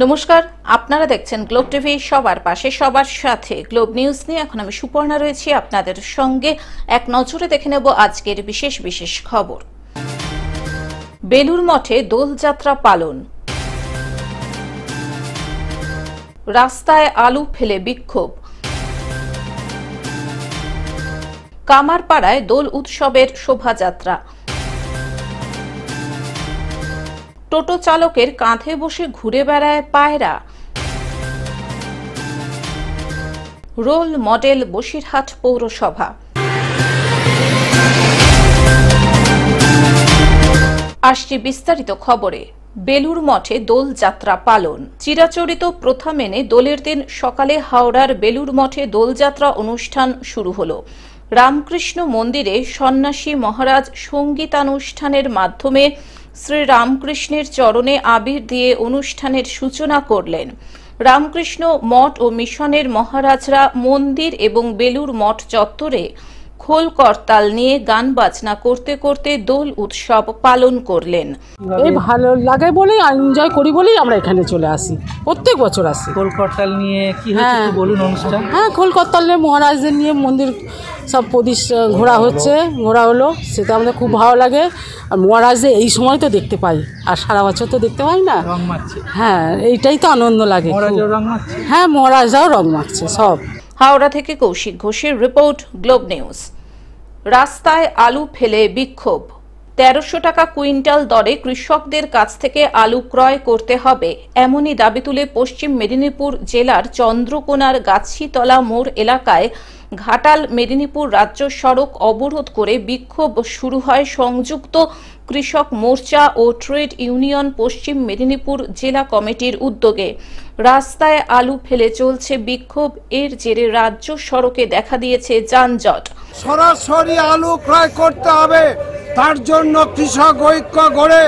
নমস্কার, আপনারা দেখছেন গ্লোব টিভি। সবার পাশে সবার সাথে গ্লোব নিউজ নিয়ে এখন আমি সুপর্ণা রয়েছি আপনাদের সঙ্গে। এক নজরে দেখে নেব আজকের বিশেষ বিশেষ খবর। বেলুর মঠে দোলযাত্রা পালন, রাস্তায় আলু ফেলে বিক্ষোভ, কামারপাড়ায় দোল উৎসবের শোভাযাত্রা, টোটো চালকের কাঁধে বসে ঘুরে বেড়ায় পায়রা, রোল মডেল বসিরহাট পৌরসভা। আসছে বিস্তারিত খবরে। বেলুর মঠে দোলযাত্রা পালন। চিরাচরিত প্রথা মেনে দোলের দিন সকালে হাওড়ার বেলুর মঠে দোলযাত্রা অনুষ্ঠান শুরু হলো। রামকৃষ্ণ মন্দিরে সন্ন্যাসী মহারাজ সঙ্গীতানুষ্ঠানের মাধ্যমে শ্রী রামকৃষ্ণের চরণে আবির দিয়ে অনুষ্ঠানের সূচনা করলেন। রামকৃষ্ণ মঠ ও মিশনের মহারাজরা মন্দির এবং বেলুর মঠ চত্বরে খোল করতাল নিয়ে গান বাজনা করতে করতে দোল উৎসব পালন করলেন। এই ভালো লাগে বলেই এনজয় করি বলেই আমরা এখানে চলে আসি, প্রত্যেক বছর আসি। খোল করতাল নিয়ে কি হচ্ছে একটু বলুন অনুষ্ঠান। হ্যাঁ, খোল করতাল নিয়ে মহারাজদের নিয়ে মন্দির সব ঘোরা হলো, সেটা আমাদের খুব ভালো লাগে। আর মহারাজদের এই সময় তো দেখতে পাই, আর সারা বছর তো দেখতে পাই না। রং মাখছে, হ্যাঁ, এইটাই তো আনন্দ লাগে। হ্যাঁ, মহারাজরাও রং মাখছে সব। হাওড়া থেকে কৌশিক ঘোষের রিপোর্ট, গ্লোব নিউজ। রাস্তায় আলু ফেলে বিক্ষোভ। ১৩০০ টাকা কুইন্টাল দরে কৃষকদের কাছ থেকে আলু ক্রয় করতে হবে, এমনই দাবি তুলে পশ্চিম মেদিনীপুর জেলার চন্দ্রকোনার গাছিতলা মোড় এলাকায় ঘাটাল মেদিনীপুর রাজ্য সড়ক অবরোধ করে বিক্ষোভ শুরু হয় সংযুক্ত কৃষক মোর্চা ও ট্রেড ইউনিয়ন পশ্চিম মেদিনীপুর জেলা কমিটির উদ্যোগে। রাস্তায় আলু ফেলে চলছে বিক্ষোভ। এর জেরে রাজ্য সড়কে দেখা দিয়েছে যানজট। সরাসরি আলু ক্রয় করতে হবে, তার জন্য কৃষক ঐক্য গড়ে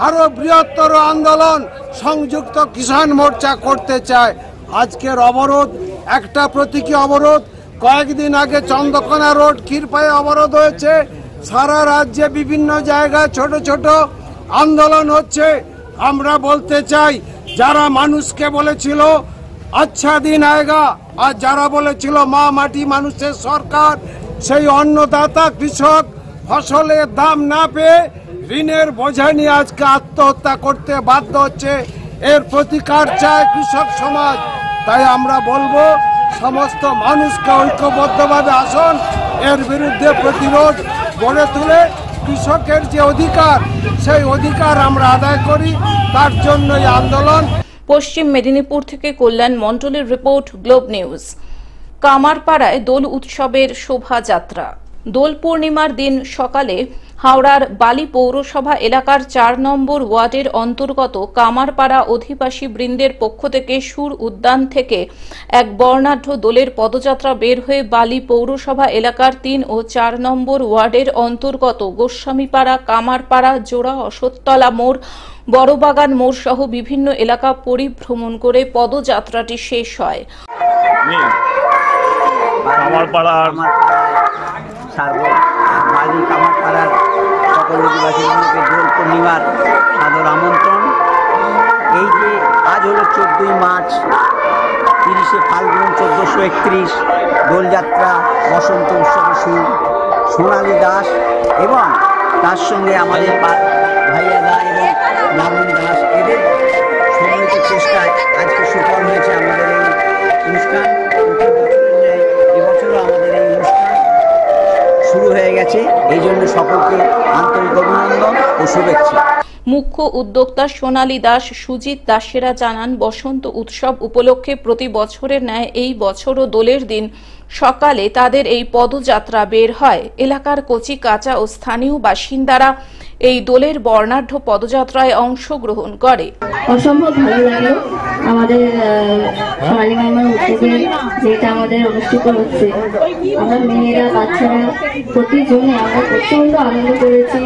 আরো বৃহত্তর আন্দোলন সংযুক্ত কিষাণ মোর্চা করতে চায়। আজকের অবরোধ একটা প্রতীকী অবরোধ। কয়েকদিন আগে চন্দ্রকোনা রোড ক্ষীরপায়ে অবরোধ হয়েছে। সারা রাজ্যে বিভিন্ন জায়গায় ছোট ছোট আন্দোলন হচ্ছে। আমরা বলতে চাই, যারা মানুষকে বলেছিল আচ্ছা দিন আয়েগা, আর যারা বলেছিল মা মাটি মানুষের সরকার, সেই অন্নদাতা কৃষক ফসলের দাম না পেয়ে ঋণের বোঝা নিয়ে আজকে আত্মহত্যা করতে বাধ্য হচ্ছে। এর প্রতিকার চায় কৃষক সমাজ। তাই আমরা বলবো, সমস্ত মানুষকে ঐক্যবদ্ধভাবে আসুন, এর বিরুদ্ধে প্রতিরোধ গড়ে তুলে কৃষকের যে অধিকার, সেই অধিকার আমরা আদায় করি। তার জন্য এই আন্দোলন। পশ্চিম মেদিনীপুর থেকে কল্যাণ মণ্ডলের রিপোর্ট, গ্লোব নিউজ। কামারপাড়ায় দোল উৎসবের শোভাযাত্রা। দোল পূর্ণিমার দিন সকালে হাওড়ার বালি পৌরসভা এলাকার ৪ নম্বর ওয়ার্ডের অন্তর্গত কামারপাড়া অধিবাসী বৃন্দের পক্ষ থেকে সুর উদ্যান থেকে এক বর্ণাঢ্য দোলের পদযাত্রা বের হয়ে বালি পৌরসভা এলাকার ৩ ও ৪ নম্বর ওয়ার্ডের অন্তর্গত গোস্বামীপাড়া, কামারপাড়া, জোড়া, অশ্বত্থতলা মোড়, বড়বাগান মোড় সহ বিভিন্ন এলাকা পরিভ্রমণ করে পদযাত্রাটি শেষ হয়। কামারপাড়ার সকল অধিবাসীদেরকে দোল পূর্ণিমার সাদর আমন্ত্রণ। এই যে আজ হলো 14ই মার্চ, 30শে ফাল্গুন 1431, দোলযাত্রা, বসন্ত উৎসবের সুর, সোনালী দাস এবং তার সঙ্গে আমাদের ভাইয়া দা এবং লাবণ দাস, এদের সম্মিলিত চেষ্টায় আজকে সুফল হয়েছে আমাদের এই অনুষ্ঠান। এবছরও আমাদের এই অনুষ্ঠান শুরু হয়ে গেছে। এই জন্য সকলকে আন্তরিক অভিনন্দন ও শুভেচ্ছা। মুখ্য উদ্যোক্তা সোনালী দাস, সুজিত দাসেরা জানান, বসন্ত উৎসব উপলক্ষে প্রতি বছরের ন্যায় এই বছরও দোলের দিন সকালে তাদের এই পদযাত্রা বের হয়। এলাকার কচি কাঁচা ও স্থানীয় বাসিন্দারা এই দোলের বর্ণাঢ্য পদযাত্রায় অংশগ্রহণ করে। অসম্ভব ভালো লাগলো আমাদের সোনালী মামার উদ্যোগে যেটা আমাদের অনুষ্ঠিত হচ্ছে। আমরা মেয়েরা, বাচ্চারা প্রতিজনে আমরা প্রচন্ড আনন্দ করেছি।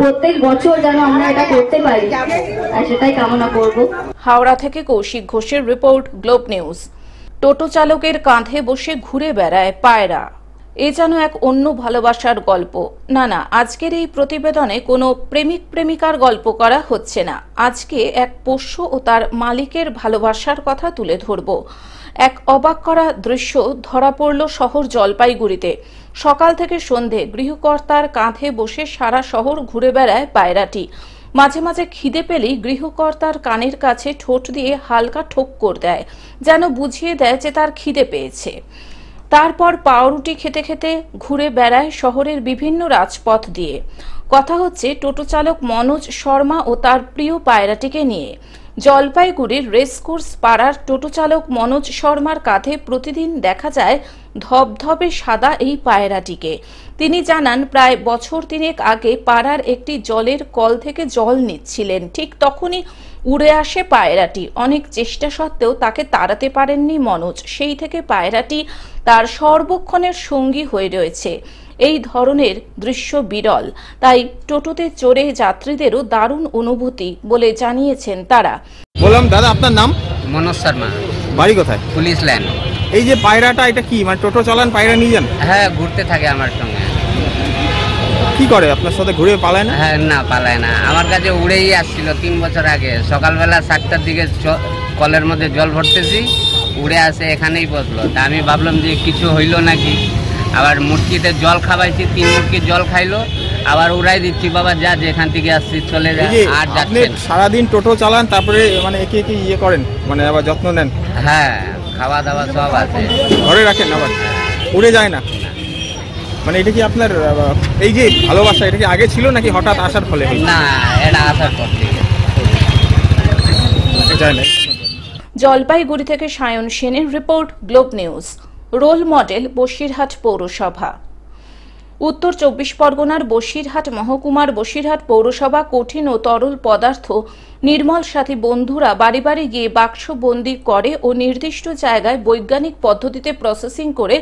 প্রত্যেক বছর যেন আমরা এটা করতে পারি, আর সেটাই কামনা করব। হাওড়া থেকে কৌশিক ঘোষের রিপোর্ট, গ্লোব নিউজ। টোটো চালকের কাঁধে বসে ঘুরে বেড়ায় পায়রা। এ যেন এক অন্য ভালোবাসার গল্প। না, আজকের এই প্রতিবেদনে কোনো প্রেমিক প্রেমিকার গল্প করা হচ্ছে না। আজকে এক পোষ্য ও তার মালিকের ভালোবাসার কথা তুলে ধরব। এক অবাক করা দৃশ্য ধরা পড়ল শহর জলপাইগুড়িতে। সকাল থেকে সন্ধে গৃহকর্তার কাঁধে বসে সারা শহর ঘুরে বেড়ায় পায়রাটি। মাঝে মাঝে খিদে পেলেই গৃহকর্তার কানের কাছে ঠোঁট দিয়ে হালকা ঠোক্কর দেয়, যেন বুঝিয়ে দেয় যে তার খিদে পেয়েছে। তারপর পাউরুটি খেতে খেতে ঘুরে বেড়ায় শহরের বিভিন্ন রাজপথ দিয়ে। কথা হচ্ছে টোটো চালক মনোজ শর্মা ও তার প্রিয় পায়রাটিকে নিয়ে। জলপাইগুড়ির রেসকোর্স পাড়ার টোটো চালক মনোজ শর্মার কাঁধে প্রতিদিন দেখা যায় ধবধবে সাদা এই পায়রাটিকে। তিনি জানান, প্রায় বছর 3 আগে পাড়ার একটি জলের কল থেকে জল নিচ্ছিলেন। ঠিক তখনই উড়ে আসে পায়রাটি। অনেক চেষ্টা সত্ত্বেও তাকে তাড়াতে পারেননি মনোজ। সেই থেকে পায়রাটি তার সর্বক্ষণের সঙ্গী হয়ে রয়েছে। এই ধরনের দৃশ্য বিরল, তাই টোটোতে চড়ে যাত্রীদেরও দারুণ অনুভূতি বলে জানিয়েছেন তারা। বললাম দাদা, আপনার নাম? মনোজ শর্মা। বাড়ি কোথায়? Police line. এই যে পায়রাটা, এটা কি মানে টোটো চালান, পায়রা নিয়ে যান? হ্যাঁ, ঘুরতে থাকে আমার সঙ্গে। কি করে আপনার সাথে ঘুরে পালায় না? হ্যাঁ, না পালায় না, আমার কাছে উড়েই আসছিল 3 বছর আগে। সকালবেলা 7টার দিকে কলের মধ্যে জল ভরতেছি, উড়ে আসে এখানেই বসলো। তা আমি ভাবলাম যে কিছু হইলো নাকি। আবার মুটকিতে জল খাওয়াইছি, 3 মুটকি জল খাইলো, আবার উড়াই দিচ্ছি, বাবা যা যেখান থেকে আসছি চলে যা। আর আপনি যাচ্ছেন সারাদিন টোটো চালান, তারপরে মানে একে একে ইয়ে করেন, মানে আবার যত্ন নেন? হ্যাঁ, খাওয়া দাওয়া সব আছে। ঘরে রাখেন আবার? উড়ে যায় না মানে? এটা কি আপনার এই যে ভালোবাসা, এটা কি আগে ছিল নাকি হঠাৎ আসার ফলে? না, এটা আসার পর থেকে যায় না। জলপাইগুড়ি থেকে সায়ন সেনের রিপোর্ট, globe news. Role model Basirhat পৌরসভা। উত্তর 24 পরগনার বসিরহাট মহকুমার বসিরহাট পৌরসভা কঠিন ও তরল পদার্থ নির্মল সাথী বন্ধুরা বাড়ি বাড়ি গিয়ে বাক্সবন্দি করে ও নির্দিষ্ট জায়গায় বৈজ্ঞানিক পদ্ধতিতে প্রসেসিং করে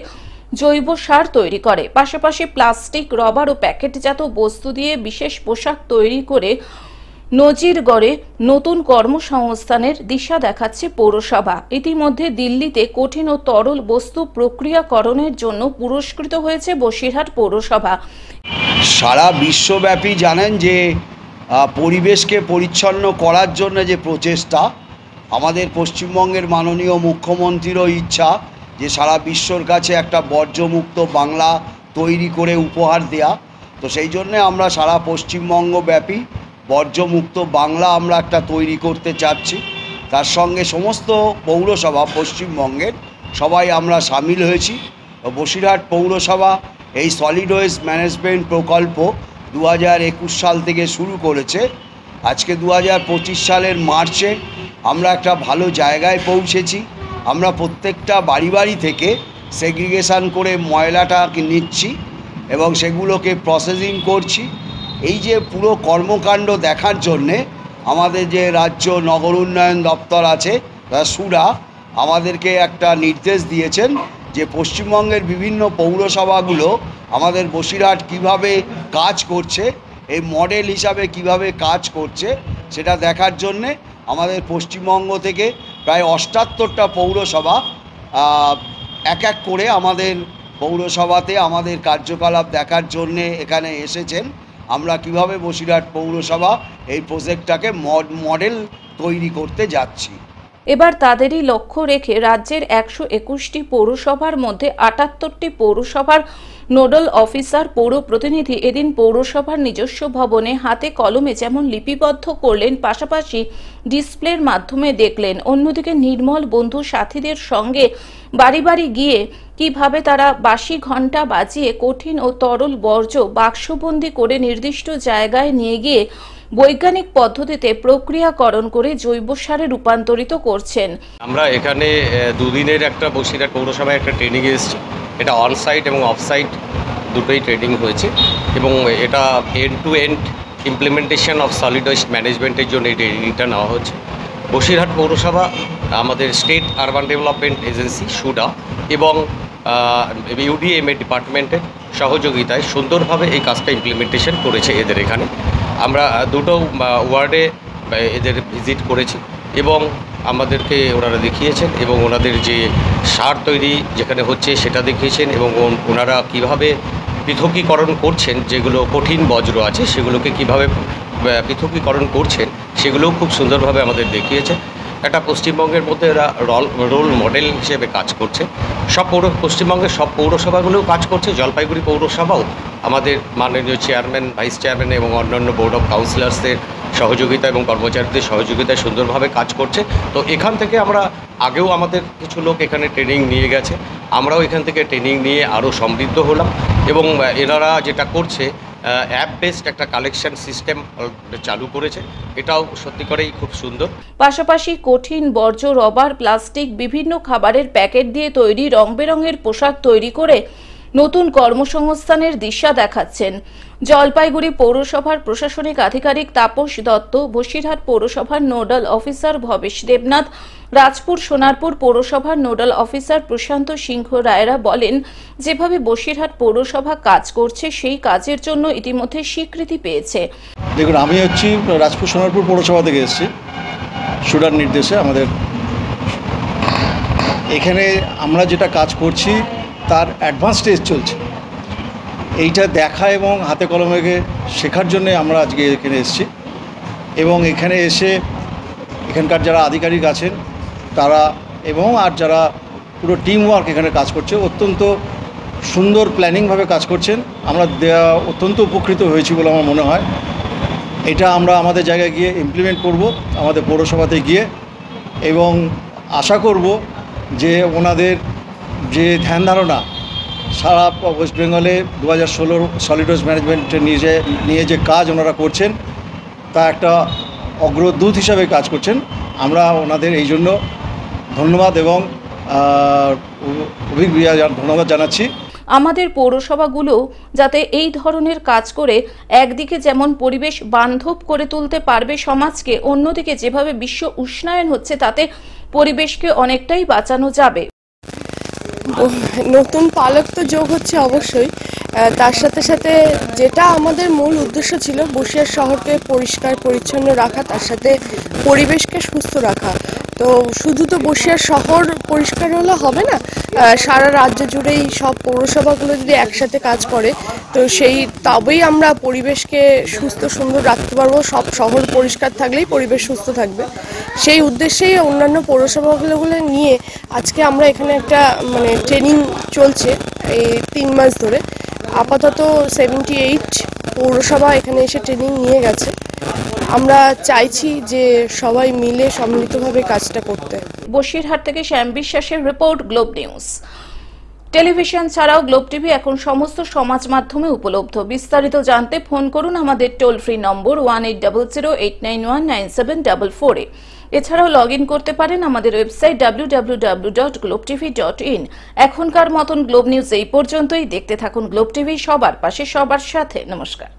জৈব সার তৈরি করে। পাশাপাশি প্লাস্টিক, রবার ও প্যাকেটজাত বস্তু দিয়ে বিশেষ পোশাক তৈরি করে নজির গড়ে নতুন কর্মসংস্থানের দিশা দেখাচ্ছে পৌরসভা। ইতিমধ্যে দিল্লিতে কঠিন ও তরল বস্তু প্রক্রিয়াকরণের জন্য পুরস্কৃত হয়েছে বসিরহাট পৌরসভা। সারা বিশ্বব্যাপী জানেন যে পরিবেশকে পরিচ্ছন্ন করার জন্য যে প্রচেষ্টা, আমাদের পশ্চিমবঙ্গের মাননীয় মুখ্যমন্ত্রীরও ইচ্ছা যে সারা বিশ্বর কাছে একটা বর্জ্যমুক্ত বাংলা তৈরি করে উপহার দেয়া। তো সেই জন্যে আমরা সারা পশ্চিমবঙ্গ ব্যাপী বর্জ্যমুক্ত বাংলা আমরা একটা তৈরি করতে চাচ্ছি। তার সঙ্গে সমস্ত পৌরসভা পশ্চিমবঙ্গের সবাই আমরা সামিল হয়েছি। বসিরহাট পৌরসভা এই সলিড ওয়েস্ট ম্যানেজমেন্ট প্রকল্প 2021 সাল থেকে শুরু করেছে। আজকে 2025 সালের মার্চে আমরা একটা ভালো জায়গায় পৌঁছেছি। আমরা প্রত্যেকটা বাড়ি বাড়ি থেকে সেগ্রিগেশন করে ময়লাটাকে নিচ্ছি এবং সেগুলোকে প্রসেসিং করছি। এই যে পুরো কর্মকাণ্ড দেখার জন্যে আমাদের যে রাজ্য নগর উন্নয়ন দপ্তর আছে, সুরা, আমাদেরকে একটা নির্দেশ দিয়েছেন যে পশ্চিমবঙ্গের বিভিন্ন পৌরসভাগুলো আমাদের বসিরহাট কিভাবে কাজ করছে, এই মডেল হিসাবে কিভাবে কাজ করছে সেটা দেখার জন্যে আমাদের পশ্চিমবঙ্গ থেকে প্রায় 78টা পৌরসভা এক এক করে আমাদের পৌরসভাতে আমাদের কার্যকলাপ দেখার জন্যে এখানে এসেছেন। আমরা কিভাবে বসিরহাট পৌরসভা এই প্রজেক্টটাকে মডেল তৈরি করতে যাচ্ছি। এবার তাদেরই লক্ষ্য রেখে রাজ্যের 121টি পৌরসভার মধ্যে 78টি পৌরসভার নোডাল অফিসার, পৌর প্রতিনিধি এদিন পৌরসভার নিজস্ব ভবনে হাতে কলমে যেমন লিপিবদ্ধ করলেন, পাশাপাশি ডিসপ্লের মাধ্যমে দেখলেন। অন্যদিকে নির্মল বন্ধু সাথীদের সঙ্গে বাড়ি বাড়ি গিয়ে কিভাবে তারা বাঁশি ঘণ্টা বাজিয়ে কঠিন ও তরল বর্জ্য বাক্সবন্দি করে নির্দিষ্ট জায়গায় নিয়ে গিয়ে বৈজ্ঞানিক পদ্ধতিতে প্রক্রিয়াকরণ করে জৈব সারে রূপান্তরিত করছেন। আমরা এখানে দুদিনের একটা বসিরহাট পৌরসভায় একটা ট্রেনিং এসেছি। এটা অন সাইট এবং অফ সাইট দুটোই ট্রেনিং হয়েছে এবং এটা end to end implementation of solid waste ম্যানেজমেন্টের জন্য এই ট্রেনিংটা নেওয়া হচ্ছে। বসিরহাট পৌরসভা, আমাদের state urban development agency SUDA এবং ইউডিএমএ ডিপার্টমেন্টের সহযোগিতায় সুন্দরভাবে এই কাজটা ইমপ্লিমেন্টেশন করেছে এদের এখানে। আমরা দুটো ওয়ার্ডে এদের ভিজিট করেছি এবং আমাদেরকে ওনারা দেখিয়েছেন এবং ওনাদের যে সার তৈরি যেখানে হচ্ছে সেটা দেখিয়েছেন এবং ওনারা কিভাবে পৃথকীকরণ করছেন, যেগুলো কঠিন বজ্র আছে সেগুলোকে কিভাবে পৃথকীকরণ করছেন সেগুলোও খুব সুন্দরভাবে আমাদের দেখিয়েছেন। একটা পশ্চিমবঙ্গের মধ্যে এরা রোল মডেল হিসেবে কাজ করছে। পশ্চিমবঙ্গের সব পৌরসভাগুলোও কাজ করছে, জলপাইগুড়ি পৌরসভাও আমাদের মাননীয় চেয়ারম্যান, ভাইস চেয়ারম্যান এবং অন্যান্য বোর্ড অফ কাউন্সিলর্সদের সহযোগিতা এবং কর্মচারীদের সহযোগিতায় সুন্দরভাবে কাজ করছে। তো এখান থেকে আমরা আগেও আমাদের কিছু লোক এখানে ট্রেনিং নিয়ে গেছে, আমরাও এখান থেকে ট্রেনিং নিয়ে আরও সমৃদ্ধ হলাম এবং এনারা যেটা করছে অ্যাপ বেসড একটা কালেকশন সিস্টেম চালু করেছে, এটাও সত্যি করেই খুব সুন্দর। পাশাপাশি কঠিন বর্জ্য, রবার, প্লাস্টিক, বিভিন্ন খাবারের প্যাকেট দিয়ে তৈরি রং বেরঙের পোশাক তৈরি করে নতুন কর্মসংস্থানের দিশা দেখাচ্ছেন জলপাইগুড়ি পৌরসভার প্রশাসনিক আধিকারিক তাপস দত্ত, বসিরহাট পৌরসভার নোডাল অফিসার ভবেশ দেবনাথ, রাজপুর সোনারপুর পৌরসভার নোডাল অফিসার প্রশান্ত সিংহ রায়রা বলেন, যেভাবে বসিরহাট পৌরসভা কাজ করছে সেই কাজের জন্য ইতিমধ্যে স্বীকৃতি পেয়েছে। দেখুন, আমি হচ্ছি রাজপুর সোনারপুর পৌরসভা থেকে এসেছি সুডার নির্দেশে। আমাদের এখানে আমরা যেটা কাজ করছি তার অ্যাডভান্স স্টেজ চলছে, এইটা দেখা এবং হাতে কলমে শেখার জন্য আমরা আজকে এখানে এসেছি। এবং এখানে এসে এখানকার যারা আধিকারিক আছেন তারা এবং আর যারা পুরো টিম ওয়ার্ক এখানে কাজ করছে, অত্যন্ত সুন্দর প্ল্যানিংভাবে কাজ করছেন। আমরা অত্যন্ত উপকৃত হয়েছি বলে আমার মনে হয়। এটা আমরা আমাদের জায়গায় গিয়ে ইমপ্লিমেন্ট করব আমাদের পৌরসভাতে গিয়ে, এবং আশা করব যে ওনাদের যে ধ্যান ধারণা সারা ওয়েস্ট বেঙ্গলে 2016 সলিড ওয়েস্ট ম্যানেজমেন্টে নিয়ে যে কাজ ওনারা করছেন তা একটা অগ্রদূত হিসাবে কাজ করছেন। আমরা ওনাদের এই জন্য ধন্যবাদ এবং ধন্যবাদ জানাচ্ছি। আমাদের পৌরসভাগুলো যাতে এই ধরনের কাজ করে একদিকে যেমন পরিবেশ বান্ধব করে তুলতে পারবে সমাজকে, অন্যদিকে যেভাবে বিশ্ব উষ্ণায়ন হচ্ছে তাতে পরিবেশকে অনেকটাই বাঁচানো যাবে। নতুন পালক তো যোগ হচ্ছে অবশ্যই, তার সাথে সাথে যেটা আমাদের মূল উদ্দেশ্য ছিল বসিরহাট শহরকে পরিষ্কার পরিচ্ছন্ন রাখা, তার সাথে পরিবেশকে সুস্থ রাখা। তো শুধু তো বসিরহাট শহর পরিষ্কার হলে হবে না, সারা রাজ্য জুড়েই সব পৌরসভাগুলো যদি একসাথে কাজ করে তো তবেই আমরা পরিবেশকে সুস্থ সুন্দর রাখতে পারবো। সব শহর পরিষ্কার থাকলেই পরিবেশ সুস্থ থাকবে। সেই উদ্দেশ্যেই অন্যান্য পৌরসভাগুলো নিয়ে আজকে আমরা এখানে একটা ট্রেনিং চলছে এই 3 মাস ধরে। আপাতত 78 পৌরসভা এখানে এসে ট্রেনিং নিয়ে গেছে। আমরা চাইছি যে সবাই মিলে সম্মিলিতভাবে কাজটা করতে। বসিরহাট থেকে শ্যাম বিশ্বাসের রিপোর্ট, গ্লোব নিউজ। টেলিভিশন ছাড়াও গ্লোব টিভি এখন সমস্ত সমাজ মাধ্যমে উপলব্ধ। বিস্তারিত জানতে ফোন করুন আমাদের টোল ফ্রি নম্বর 180089197444 এ। এছাড়াও লগ ইন করতে পারেন আমাদের ওয়েবসাইট www.globetv.in। এখনকার মতন গ্লোব নিউজ এই পর্যন্তই। দেখতে থাকুন গ্লোব টিভি, সবার পাশে সবার সাথে। নমস্কার।